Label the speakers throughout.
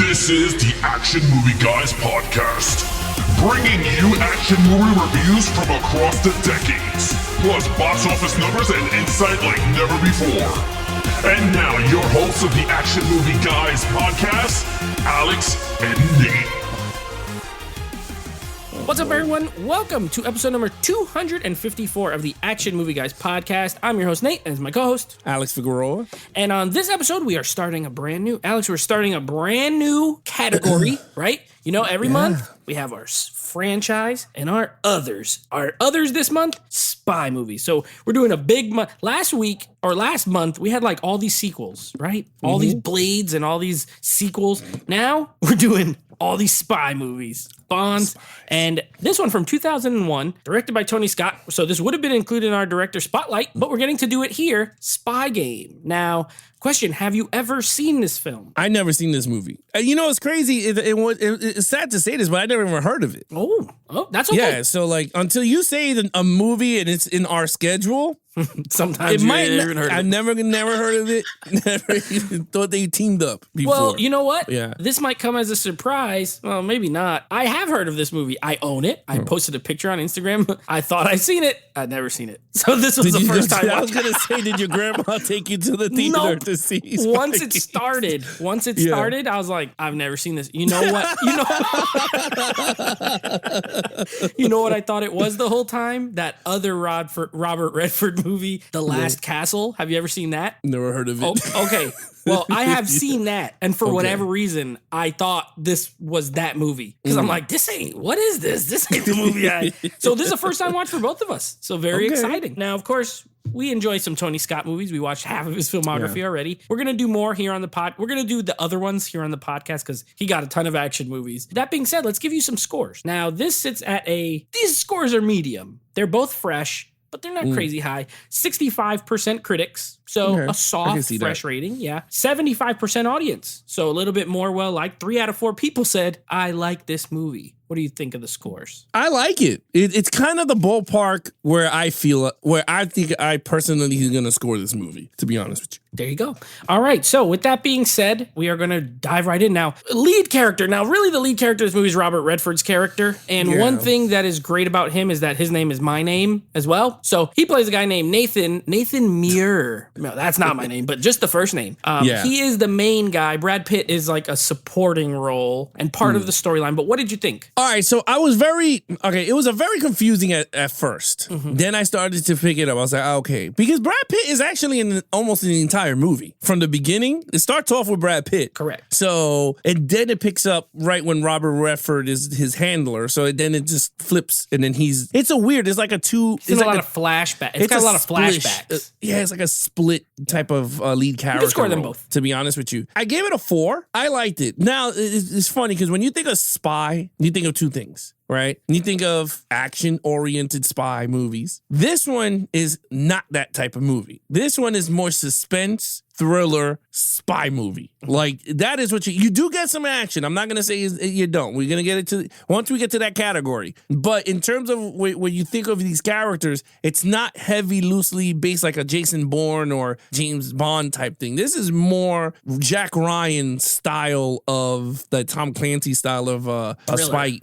Speaker 1: This is the Action Movie Guys podcast, bringing you action movie reviews from across the decades, plus box office numbers and insight like never before. And now, your hosts of the Action Movie Guys podcast, Alex and Nate.
Speaker 2: What's up, everyone? Welcome to episode number 254 of the Action Movie Guys podcast. I'm your host, Nate, and it's my co-host,
Speaker 3: Alex Figueroa.
Speaker 2: And on this episode, we are starting a brand new category, right? You know, every month we have our franchise and our others. Our others this month, spy movies. So we're doing a big month. Last month, we had like all these sequels, right? All these Blades and all these sequels. Now we're doing all these spy movies. Bonds. And this one from 2001, directed by Tony Scott. So this would have been included in our director spotlight, but we're getting to do it here. Spy Game. Now, question, have you ever seen this film?
Speaker 3: I never seen this movie. You know, it's crazy. It's sad to say this, but I never even heard of it.
Speaker 2: Oh, that's okay.
Speaker 3: Yeah, so like until you say a movie and it's in our schedule,
Speaker 2: sometimes
Speaker 3: I've never heard of it. Never even thought they teamed up before.
Speaker 2: Well, you know what?
Speaker 3: Yeah.
Speaker 2: This might come as a surprise. Well, maybe not. I have heard of this movie. I own it. I posted a picture on Instagram. I thought I'd seen it. I'd never seen it. So this was the first time.
Speaker 3: I was going to say, did your grandma take you to the theater to see Spy
Speaker 2: Once it started, I was like, I've never seen this. You know what? You know what I thought it was the whole time? That other Robert Redford movie, The Last Castle. Have you ever seen that?
Speaker 3: Never heard of it.
Speaker 2: Oh, okay. Well, I have seen that. And for whatever reason, I thought this was that movie. Because I'm like, what is this? This ain't the movie So this is a first time watch for both of us. So very exciting. Now, of course, we enjoy some Tony Scott movies. We watched half of his filmography already. We're going to do more here on the pod. We're going to do the other ones here on the podcast because he got a ton of action movies. That being said, let's give you some scores. Now, this sits at these scores are medium. They're both fresh, but they're not crazy high. 65% critics, so a soft, fresh rating, 75% audience, so a little bit more well-liked. 3 out of 4 people said, I like this movie. What do you think of the scores?
Speaker 3: I like it. It's kind of the ballpark where I think I personally is going to score this movie, to be honest with you.
Speaker 2: There you go. All right. So with that being said, we are going to dive right in now. Lead character. Now, really the lead character of this movie is Robert Redford's character. And one thing that is great about him is that his name is my name as well. So he plays a guy named Nathan Muir. No, that's not my name, but just the first name. He is the main guy. Brad Pitt is like a supporting role and part of the storyline. But what did you think?
Speaker 3: All right, so I was it was a very confusing at first. Then I started to pick it up. I was like, okay. Because Brad Pitt is actually in almost in the entire movie. From the beginning, it starts off with Brad Pitt.
Speaker 2: Correct.
Speaker 3: So, and then it picks up right when Robert Redford is his handler. So then it just flips, and then it's a lot of
Speaker 2: flashbacks. It's got a lot of flashbacks.
Speaker 3: It's like a split type of lead character.
Speaker 2: You can score them both.
Speaker 3: To be honest with you. I gave it a 4. I liked it. Now, it's funny because when you think of spy, you think of two things, right? You think of action-oriented spy movies. This one is not that type of movie. This one is more suspense, thriller, spy movie. Like, that is what you do get some action. I'm not going to say you don't. We're going to get it once we get to that category. But in terms of when you think of these characters, it's not heavy, loosely based like a Jason Bourne or James Bond type thing. This is more Jack Ryan style of the Tom Clancy style of a spy.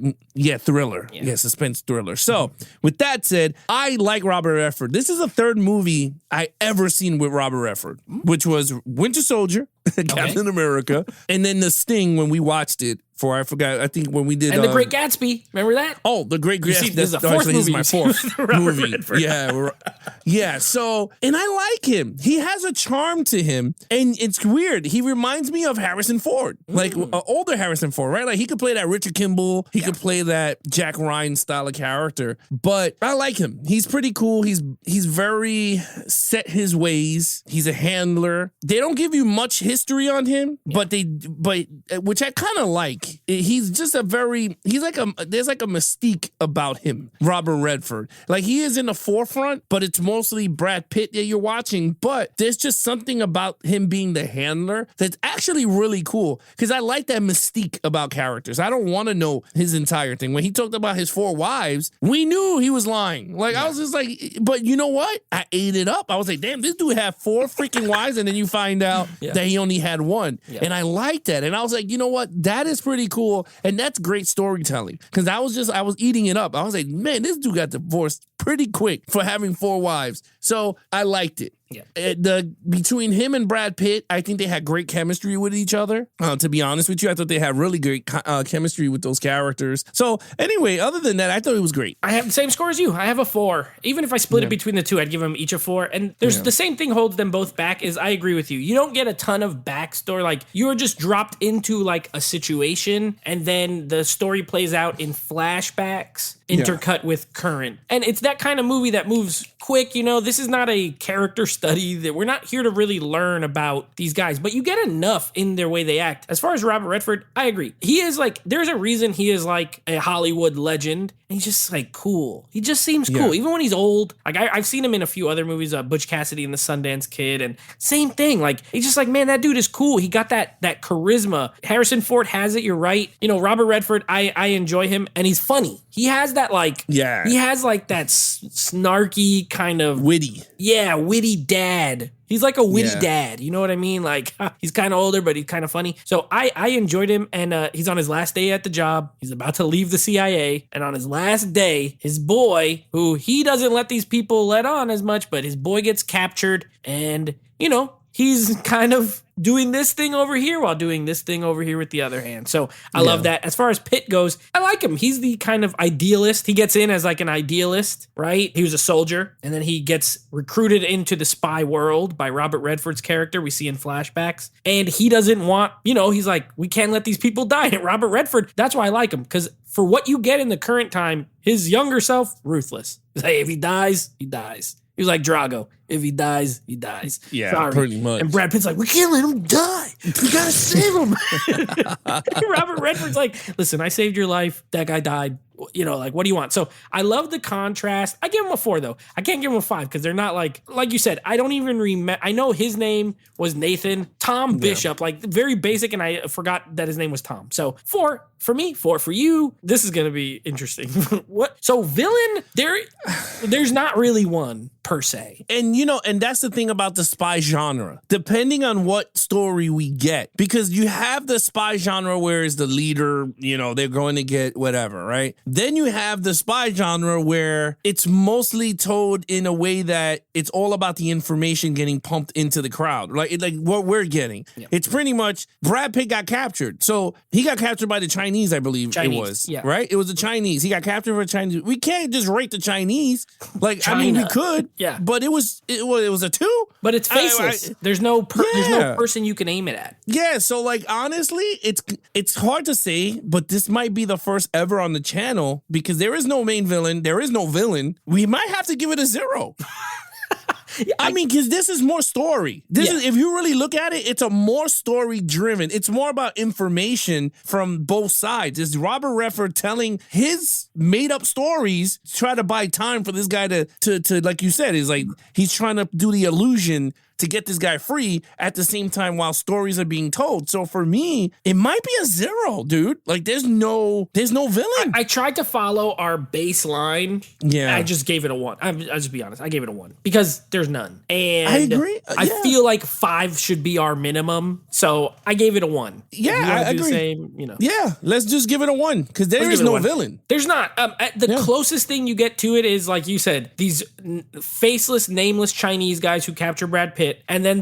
Speaker 3: Thriller. Yeah, suspense thriller. So, with that said, I like Robert Redford. This is the third movie I ever seen with Robert Redford, which was Winter Soldier, Captain America, and then The Sting when we watched it. I think when we did...
Speaker 2: And The Great Gatsby. Remember that?
Speaker 3: Oh, The Great Gatsby.
Speaker 2: This is the fourth movie.
Speaker 3: This is my fourth movie.
Speaker 2: Redford.
Speaker 3: Yeah. So, and I like him. He has a charm to him. And it's weird. He reminds me of Harrison Ford. Like, older Harrison Ford, right? Like, he could play that Richard Kimball. He could play that Jack Ryan style of character. But I like him. He's pretty cool. He's very set his ways. He's a handler. They don't give you much history on him, but which I kind of like. He's just there's like a mystique about him, Robert Redford. Like, he is in the forefront, but it's mostly Brad Pitt that you're watching. But there's just something about him being the handler that's actually really cool, because I like that mystique about characters. I don't want to know his entire thing. When he talked about his 4 wives, we knew he was lying. Like, I was just like, but you know what? I ate it up. I was like, damn, this dude had 4 freaking wives, and then you find out that he only had one.
Speaker 2: Yeah.
Speaker 3: And I liked that. And I was like, you know what? That is pretty cool. And that's great storytelling. Because I was eating it up. I was like, man, this dude got divorced pretty quick for having 4 wives. So I liked it.
Speaker 2: Yeah.
Speaker 3: Between him and Brad Pitt, I think they had great chemistry with each other. To be honest with you, I thought they had really great chemistry with those characters. So anyway, other than that, I thought it was great.
Speaker 2: I have the same score as you. I have a 4. Even if I split it between the two, I'd give them each a 4. And there's the same thing holds them both back is I agree with you. You don't get a ton of backstory. Like you're just dropped into like a situation and then the story plays out in flashbacks intercut with current. And it's that kind of movie that moves quick. You know, this is not a character study that we're not here to really learn about these guys, but you get enough in their way they act. As far as Robert Redford, I agree. He is like, there's a reason he is like a Hollywood legend. And he's just like cool. He just seems cool. Even when he's old. Like I've seen him in a few other movies, Butch Cassidy and the Sundance Kid, and same thing. Like he's just like, man, that dude is cool. He got that charisma. Harrison Ford has it. You're right. You know, Robert Redford, I enjoy him, and he's funny. He has that like, he has like that snarky kind of
Speaker 3: witty.
Speaker 2: Yeah, witty dad. He's like a witty dad. You know what I mean? Like he's kind of older, but he's kind of funny. So I enjoyed him, and he's on his last day at the job. He's about to leave the CIA, and on his last day, his boy, who he doesn't let these people let on as much, but his boy gets captured, and you know, he's kind of doing this thing over here while doing this thing over here with the other hand. So I love that. As far as Pitt goes, I like him. He's the kind of idealist. He gets in as like an idealist, right? He was a soldier, and then he gets recruited into the spy world by Robert Redford's character we see in flashbacks. And he doesn't want, you know, he's like, we can't let these people die. And Robert Redford, that's why I like him, because for what you get in the current time, his younger self, ruthless. He's like, if he dies, he dies. He was like Drago. If he dies, he dies.
Speaker 3: Yeah,
Speaker 2: sorry.
Speaker 3: pretty much.
Speaker 2: And Brad Pitt's like, we can't let him die. We gotta save him. Robert Redford's like, listen, I saved your life. That guy died. You know, like, what do you want? So I love the contrast. I give him a 4, though. I can't give him a 5 because they're not like you said, I don't even remember. I know his name was Nathan. Tom Bishop, like very basic, and I forgot that his name was Tom. So 4 for me, 4 for you. This is going to be interesting. What? So villain, there's not really one per se.
Speaker 3: And, you know, and that's the thing about the spy genre. Depending on what story we get, because you have the spy genre where it's the leader, you know, they're going to get whatever, right? Then you have the spy genre where it's mostly told in a way that it's all about the information getting pumped into the crowd, like what we're getting. Yeah. It's pretty much Brad Pitt got captured. So he got captured by the Chinese, I believe it was, right? It was the Chinese. He got captured for Chinese. We can't just rate the Chinese. Like, China. I mean, we could, but it was a 2.
Speaker 2: But it's faceless. There's no person you can aim it at.
Speaker 3: Yeah, so like honestly, it's hard to say, but this might be the first ever on the channel because there is no main villain, there is no villain. We might have to give it a 0. I mean, because this is more story. This is, if you really look at it, it's a more story driven. It's more about information from both sides. It's Robert Redford telling his made up stories to try to buy time for this guy to like you said, is like he's trying to do the illusion to get this guy free at the same time while stories are being told. So for me, it might be a 0, dude. Like there's no villain.
Speaker 2: I tried to follow our baseline.
Speaker 3: Yeah.
Speaker 2: I just gave it a 1. I'll just be honest. I gave it a 1 because there's none. And
Speaker 3: I agree.
Speaker 2: I feel like 5 should be our minimum. So I gave it a 1.
Speaker 3: Yeah, I agree.
Speaker 2: The same, you know.
Speaker 3: Yeah, let's just give it a 1 because there is no villain.
Speaker 2: There's not. The closest thing you get to it is, like you said, these faceless, nameless Chinese guys who capture Brad Pitt. And then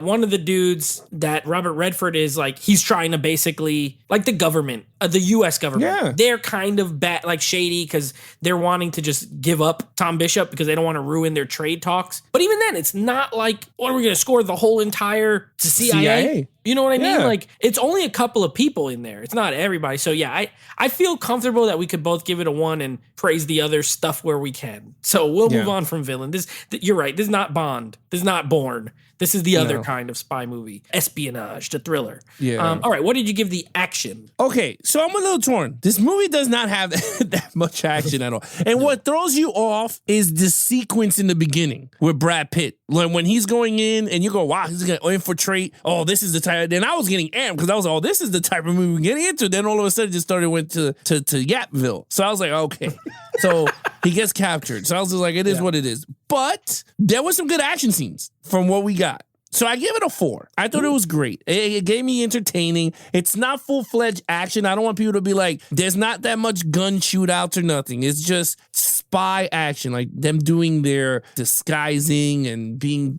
Speaker 2: one of the dudes that Robert Redford is like, he's trying to basically, like the government, the U.S. government, they're kind of like shady because they're wanting to just give up Tom Bishop because they don't want to ruin their trade talks. But even then, it's not like, what are we going to score the whole entire CIA? You know what I mean? Like, it's only a couple of people in there. It's not everybody. So yeah, I feel comfortable that we could both give it a 1 and praise the other stuff where we can. So we'll move on from villain. You're right. This is not Bond. This is not Bourne. This is the other kind of spy movie. Espionage, the thriller. Yeah. All right, what did you give the action?
Speaker 3: Okay, so I'm a little torn. This movie does not have that much action at all. And what throws you off is the sequence in the beginning with Brad Pitt. Like when he's going in and you go, wow, he's going to infiltrate. Oh, this is the type. Then I was getting amped because I was like, oh, this is the type of movie we're getting into. Then all of a sudden it just went to Yapville. So I was like, okay. So he gets captured. So I was just like, it is what it is. But there was some good action scenes from what we got. So I give it a 4. I thought it was great. It gave me entertaining. It's not full-fledged action. I don't want people to be like, there's not that much gun shootouts or nothing. It's just spy action, like them doing their disguising and being,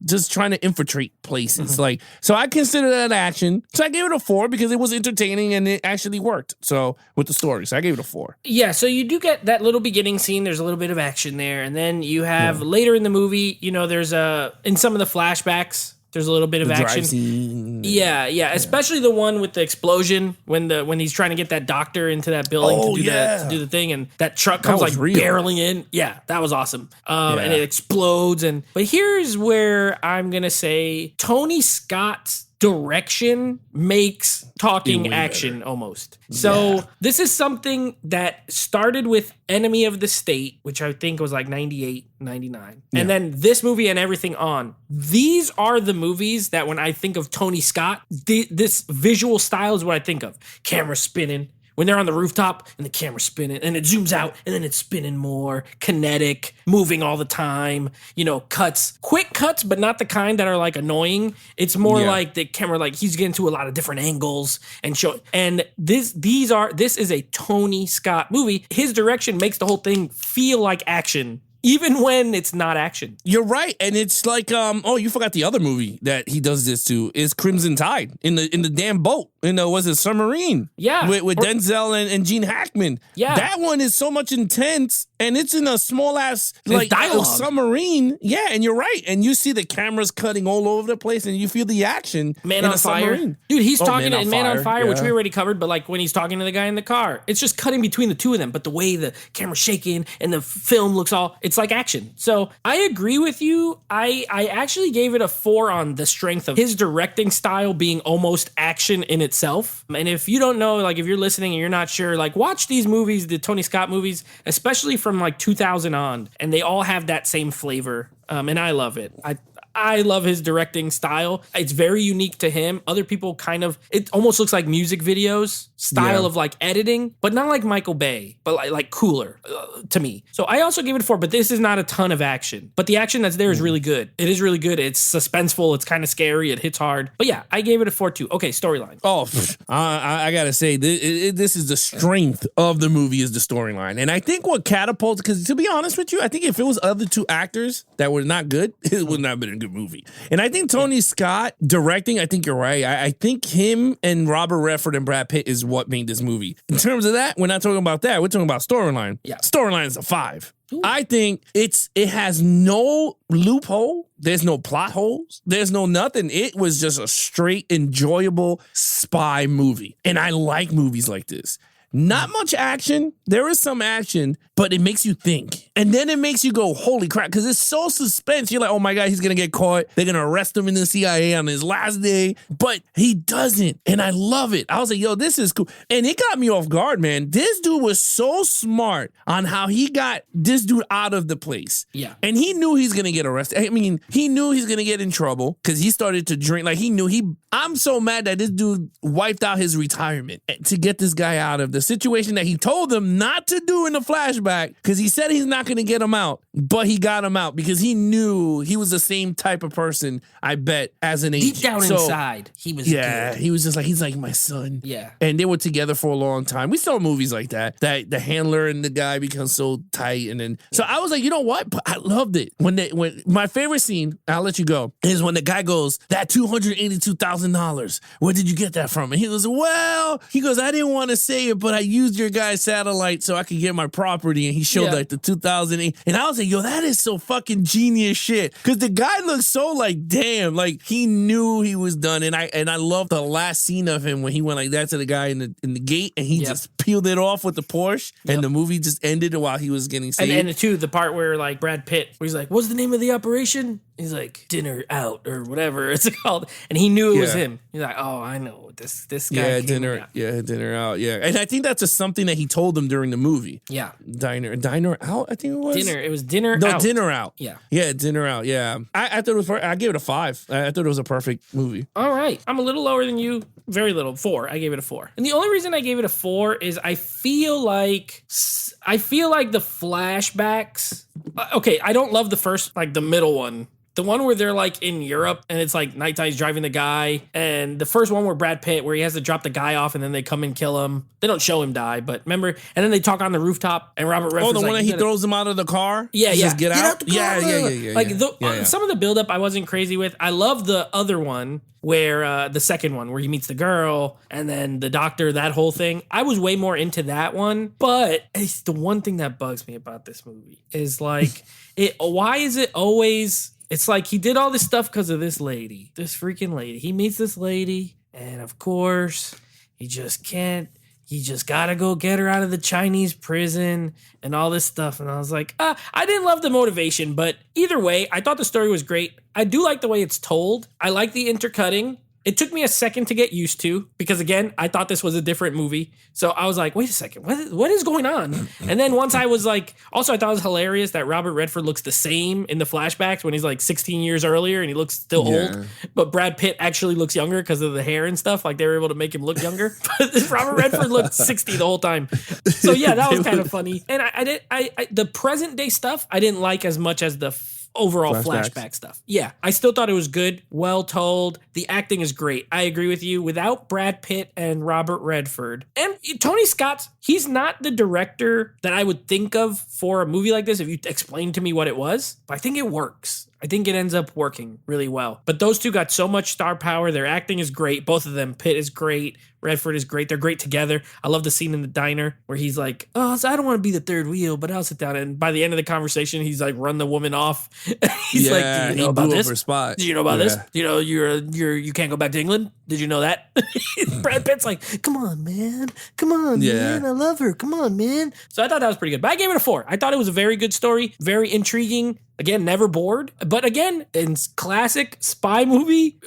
Speaker 3: just trying to infiltrate places. Like, so I consider that action. So I gave it a 4 because it was entertaining and it actually worked. So with the story, so I gave it a 4.
Speaker 2: Yeah, so you do get that little beginning scene. There's a little bit of action there, and then you have later in the movie, there's in some of the flashbacks, there's a little bit of
Speaker 3: The
Speaker 2: action.
Speaker 3: drive scene.
Speaker 2: Yeah, especially the one with the explosion when he's trying to get that doctor into that building to do the thing, and that truck comes like
Speaker 3: real.
Speaker 2: barreling in. Yeah, that was awesome. And it explodes. But here's where I'm gonna say Tony Scott's direction makes talking action almost. So this is something that started with Enemy of the State, which I think was like 98, 99. And then this movie and everything on. These are the movies that when I think of Tony Scott, this visual style is what I think of. Camera spinning. When they're on the rooftop and the camera's spinning and it zooms out and then it's spinning more, kinetic, moving all the time, cuts, quick cuts, but not the kind that are like annoying. It's more like the camera, like he's getting to a lot of different angles and show. And this is a Tony Scott movie. His direction makes the whole thing feel like action, even when it's not action.
Speaker 3: You're right, and it's like you forgot the other movie that he does this to is Crimson Tide in the damn boat. Was it Submarine?
Speaker 2: Yeah,
Speaker 3: with Denzel and Gene Hackman.
Speaker 2: Yeah,
Speaker 3: that one is so much intense, and it's in a small ass
Speaker 2: dialogue.
Speaker 3: submarine. Yeah, and you're right, and you see the cameras cutting all over the place, and you feel the action.
Speaker 2: Man on Fire, dude. He's talking in Man on Fire, which we already covered. But like when he's talking to the guy in the car, it's just cutting between the two of them. But the way the camera's shaking and the film looks it's like action. So I agree with you. I actually gave it a 4 on the strength of his directing style being almost action in itself. And if you don't know, like if you're listening and you're not sure, like watch these movies, the Tony Scott movies, especially from like 2000 on, and they all have that same flavor. And I love it. I love his directing style. It's very unique to him. Other people it almost looks like music videos style of like editing, but not like Michael Bay, but like cooler to me. So I also gave it a 4, but this is not a ton of action. But the action that's there is really good. It is really good. It's suspenseful. It's kind of scary. It hits hard. But yeah, I gave it a 4 too. Okay, storyline.
Speaker 3: Oh, I gotta say, this is the strength of the movie is the storyline. And I think what catapults, because to be honest with you, I think if it was other two actors that were not good, it would not have been a good movie. And I think Tony Scott directing, I think you're right. I think him and Robert Redford and Brad Pitt is what made this movie. In terms of that, we're not talking about that. We're talking about storyline.
Speaker 2: Yeah.
Speaker 3: Storyline is a 5. Ooh. I think it has no loophole. There's no plot holes. There's no nothing. It was just a straight, enjoyable spy movie. And I like movies like this. Not much action. There is some action, but it makes you think. And then it makes you go, holy crap, because it's so suspense. You're like, oh my God, he's going to get caught. They're going to arrest him in the CIA on his last day. But he doesn't. And I love it. I was like, yo, this is cool. And it got me off guard, man. This dude was so smart on how he got this dude out of the place.
Speaker 2: Yeah.
Speaker 3: And he knew he's going to get arrested. I mean, he knew he's going to get in trouble because he started to drink. Like I'm so mad that this dude wiped out his retirement to get this guy out of the situation that he told them not to do in the flashback because he said he's not going to get him out, but he got him out because he knew he was the same type of person, I bet, as an agent.
Speaker 2: Deep down inside, he was good.
Speaker 3: He was just like, he's like my son.
Speaker 2: Yeah.
Speaker 3: And they were together for a long time. We saw movies like that the handler and the guy become so tight. And then, so I was like, you know what? But I loved it. When my favorite scene, I'll let you go, is when the guy goes, that $282,000, where did you get that from? And he goes, I didn't want to say it, but I used your guy's satellite so I could get my property. And he showed like the 2008. And I was like, yo, that is so fucking genius shit. Because the guy looks so like, damn, like he knew he was done. And I love the last scene of him when he went like that to the guy in the gate and he just peeled it off with the Porsche. And the movie just ended while he was getting saved.
Speaker 2: And the part where like Brad Pitt, where he's like, what's the name of the operation? He's like, Dinner Out or whatever it's called. And he knew it was him. He's like, oh, I know this guy. Dinner Out. Yeah. And I think that's just something that he told them during the movie. Yeah. Diner Out, I think it was. It was Dinner Out. No, Dinner Out. Yeah. Yeah, Dinner Out. Yeah. I thought it was, I gave it a 5. I thought it was a perfect movie. All right. I'm a little lower than you. Very little. 4. I gave it a 4. And the only reason I gave it a 4 is I feel like the flashbacks. Okay, I don't love the first, like the middle one. The one where they're like in Europe and it's like nighttime, he's driving the guy. And the first one where Brad Pitt, where he has to drop the guy off and then they come and kill him. They don't show him die, but remember? And then they talk on the rooftop and Robert Redford's
Speaker 3: the one
Speaker 2: like,
Speaker 3: that he throws him out of the car?
Speaker 2: Yeah,
Speaker 3: Just get out?
Speaker 2: the car.
Speaker 3: Yeah.
Speaker 2: Like some of the buildup I wasn't crazy with. I love the other one where the second one where he meets the girl and then the doctor, that whole thing. I was way more into that one. But it's the one thing that bugs me about this movie is like, why is it always... It's like he did all this stuff because of this freaking lady. He meets this lady, and of course, he just gotta go get her out of the Chinese prison and all this stuff. And I was like, I didn't love the motivation, but either way, I thought the story was great. I do like the way it's told. I like the intercutting. It took me a second to get used to because, again, I thought this was a different movie. So I was like, wait a second, what is going on? And then once I was like, also I thought it was hilarious that Robert Redford looks the same in the flashbacks when he's like 16 years earlier and he looks still old. But Brad Pitt actually looks younger because of the hair and stuff. Like they were able to make him look younger. But Robert Redford looked 60 the whole time. So yeah, that was kind of funny. And the present day stuff I didn't like as much as the overall flashback stuff. Yeah, I still thought it was good, well told. The acting is great. I agree with you. Without Brad Pitt and Robert Redford and Tony Scott, he's not the director that I would think of for a movie like this if you explained to me what it was. But I think it works. I think it ends up working really well. But those two got so much star power. Their acting is great. Both of them. Pitt is great. Redford is great. They're great together. I love the scene in the diner where he's like, I don't want to be the third wheel, but I'll sit down. And by the end of the conversation, he's like, run the woman off. He's like, did you know about this? Did you know about this? You know, you can't go back to England. Did you know that? Brad Pitt's like, come on, man. Man. I love her. Come on, man. So I thought that was pretty good. But I gave it a 4. I thought it was a very good story. Very intriguing. Again, never bored. But again, in classic spy movie,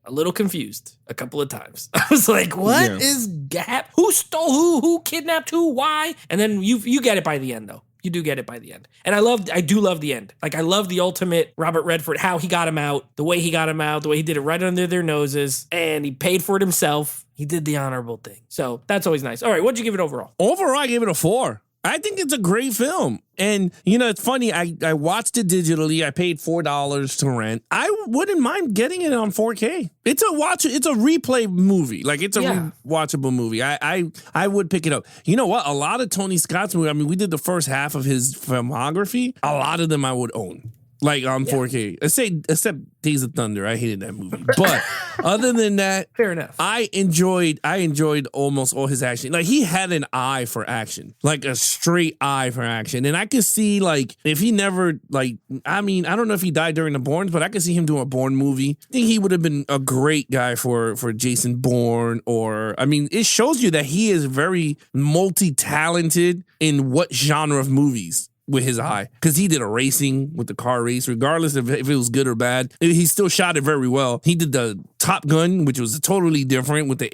Speaker 2: a little confused a couple of times. I was like, what is Gap? Who stole who kidnapped who, why? And then you get it by the end though. You do get it by the end. And I do love the end. Like I love the ultimate Robert Redford, how he got him out, the way he got him out, the way he did it right under their noses, and he paid for it himself. He did the honorable thing. So that's always nice. All right, what'd you give it overall?
Speaker 3: Overall, I gave it a 4. I think it's a great film. And, it's funny. I watched it digitally. I paid $4 to rent. I wouldn't mind getting it on 4K. It's a replay movie. Like, it's a watchable movie. I would pick it up. You know what? A lot of Tony Scott's movies, I mean, we did the first half of his filmography. A lot of them I would own. Like on 4K. Except Days of Thunder. I hated that movie. But other than that,
Speaker 2: fair enough.
Speaker 3: I enjoyed almost all his action. Like he had an eye for action. Like a straight eye for action. And I could see like if he never I don't know if he died during the Bournes, but I could see him doing a Bourne movie. I think he would have been a great guy for Jason Bourne it shows you that he is very multi-talented in what genre of movies. With his eye, because he did a racing with the car race, regardless of if it was good or bad. He still shot it very well. He did the Top Gun, which was totally different with the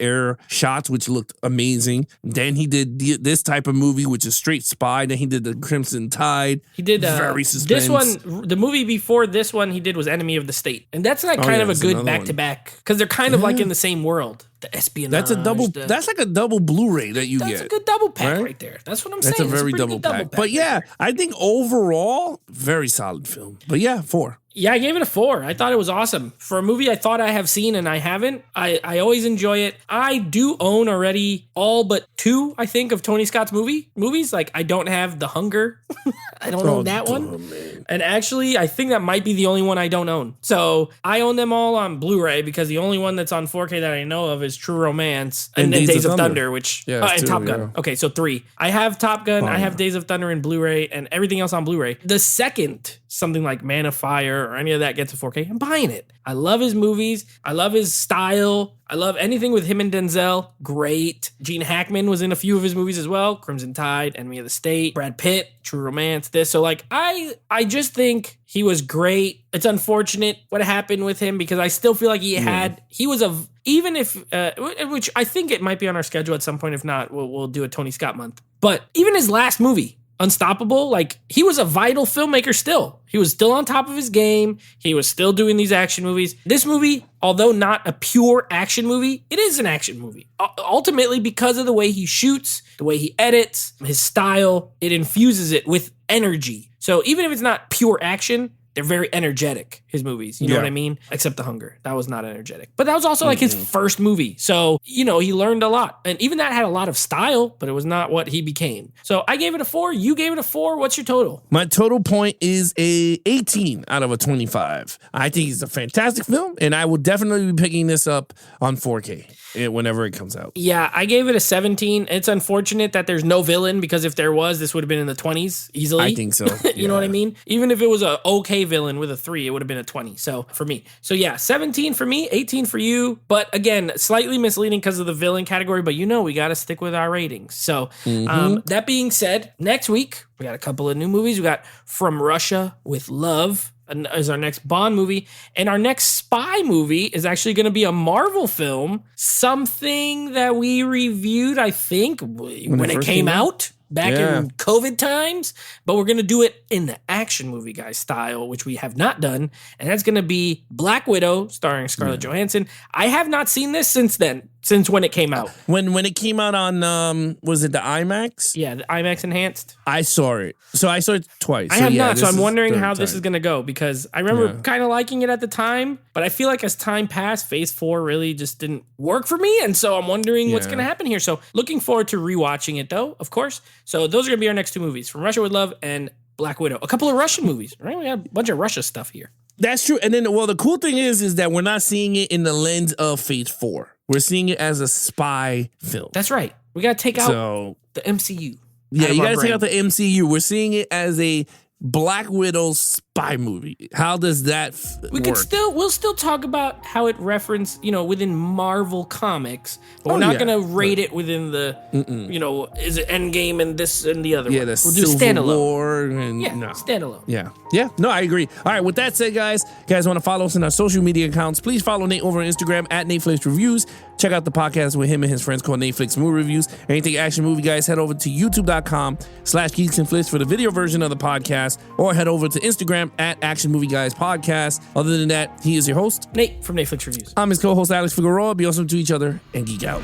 Speaker 3: air shots, which looked amazing. Then he did this type of movie, which is straight spy. Then he did the Crimson Tide. He did very suspense.
Speaker 2: This one, the movie before this one, he did was Enemy of the State, and that's like kind of a good back to back because they're kind of like in the same world. The espionage.
Speaker 3: That's a double. That's like a double Blu-ray that you get.
Speaker 2: That's a good double pack right there. That's what I'm saying.
Speaker 3: That's a very double pack. But yeah, I think overall, very solid film. But yeah, 4.
Speaker 2: Yeah, I gave it a 4. I thought it was awesome. For a movie I thought I have seen and I haven't, I always enjoy it. I do own already all but 2, I think, of Tony Scott's movies. Like, I don't have The Hunger. I don't own that one. Man. And actually, I think that might be the only one I don't own. So, I own them all on Blu-ray because the only one that's on 4K that I know of is True Romance and then Days of Thunder, which... and Top Gun. Yeah. Okay, so 3. I have Top Gun, I have Days of Thunder in Blu-ray, and everything else on Blu-ray. The second, something like Man of Fire or any of that gets a 4K, I'm buying it. I love his movies. I love his style. I love anything with him and Denzel. Great. Gene Hackman was in a few of his movies as well. Crimson Tide, Enemy of the State, Brad Pitt, True Romance, this. So like, I just think he was great. It's unfortunate what happened with him because I still feel like even if, which I think it might be on our schedule at some point. If not, we'll do a Tony Scott month. But even his last movie, Unstoppable, like he was a vital filmmaker still. He was still on top of his game. He was still doing these action movies. This movie, although not a pure action movie, it is an action movie. Ultimately, because of the way he shoots, the way he edits, his style, it infuses it with energy. So even if it's not pure action, they're very energetic, his movies. You know
Speaker 3: Yeah.
Speaker 2: what I mean? Except The Hunger. That was not energetic. But that was also like his first movie. So, you know, he learned a lot. And even that had a lot of style, but it was not what he became. So I gave it a 4. You gave it a 4. What's your total?
Speaker 3: My total point is a 18 out of a 25. I think it's a fantastic film, and I will definitely be picking this up on 4K whenever it comes out.
Speaker 2: Yeah, I gave it a 17. It's unfortunate that there's no villain, because if there was, this would have been in the 20s easily.
Speaker 3: I think so.
Speaker 2: You know what I mean? Even if it was a okay villain with a 3, it would have been a 20. So for me. So yeah, 17 for me, 18 for you. But again, slightly misleading because of the villain category, but you know, we got to stick with our ratings. So that being said, next week, we got a couple of new movies. We got From Russia with Love is our next Bond movie. And our next spy movie is actually going to be a Marvel film, something that we reviewed, I think, when it came out. Back in COVID times, but we're going to do it in the action movie guy style, which we have not done. And that's going to be Black Widow starring Scarlett Johansson. I have not seen this since when it came out.
Speaker 3: When it came out on, was it the IMAX?
Speaker 2: Yeah, the IMAX enhanced.
Speaker 3: I saw it. So I saw it twice.
Speaker 2: I have not, so I'm wondering how
Speaker 3: this
Speaker 2: this is going to go, because I remember kind of liking it at the time, but I feel like as time passed, Phase 4 really just didn't work for me, and so I'm wondering what's going to happen here. So looking forward to rewatching it, though, of course. So those are going to be our next 2 movies, From Russia with Love and Black Widow. A couple of Russian movies, right? We got a bunch of Russia stuff here.
Speaker 3: That's true. And then, well, the cool thing is that we're not seeing it in the lens of Phase 4. We're seeing it as a spy film.
Speaker 2: That's right. We got to take out the MCU.
Speaker 3: Yeah, you got to take out the MCU. We're seeing it as a Black Widow spy movie. How does that work?
Speaker 2: We'll still talk about how it referenced, within Marvel Comics, but we're not going to rate it within the, is it Endgame and this and the other one.
Speaker 3: The
Speaker 2: we'll do
Speaker 3: Civil
Speaker 2: standalone.
Speaker 3: War and
Speaker 2: Standalone.
Speaker 3: Yeah. No, I agree. All right, with that said, guys want to follow us on our social media accounts, please follow Nate over on Instagram at Netflix Reviews. Check out the podcast with him and his friends called Netflix Movie Reviews. Anything action movie, guys, head over to youtube.com/Geeks and Flicks for the video version of the podcast, or head over to Instagram at Action Movie Guys Podcast. Other than that, he is your host,
Speaker 2: Nate from Netflix Reviews.
Speaker 3: I'm his co-host, Alex Figueroa. Be awesome to each other and geek out.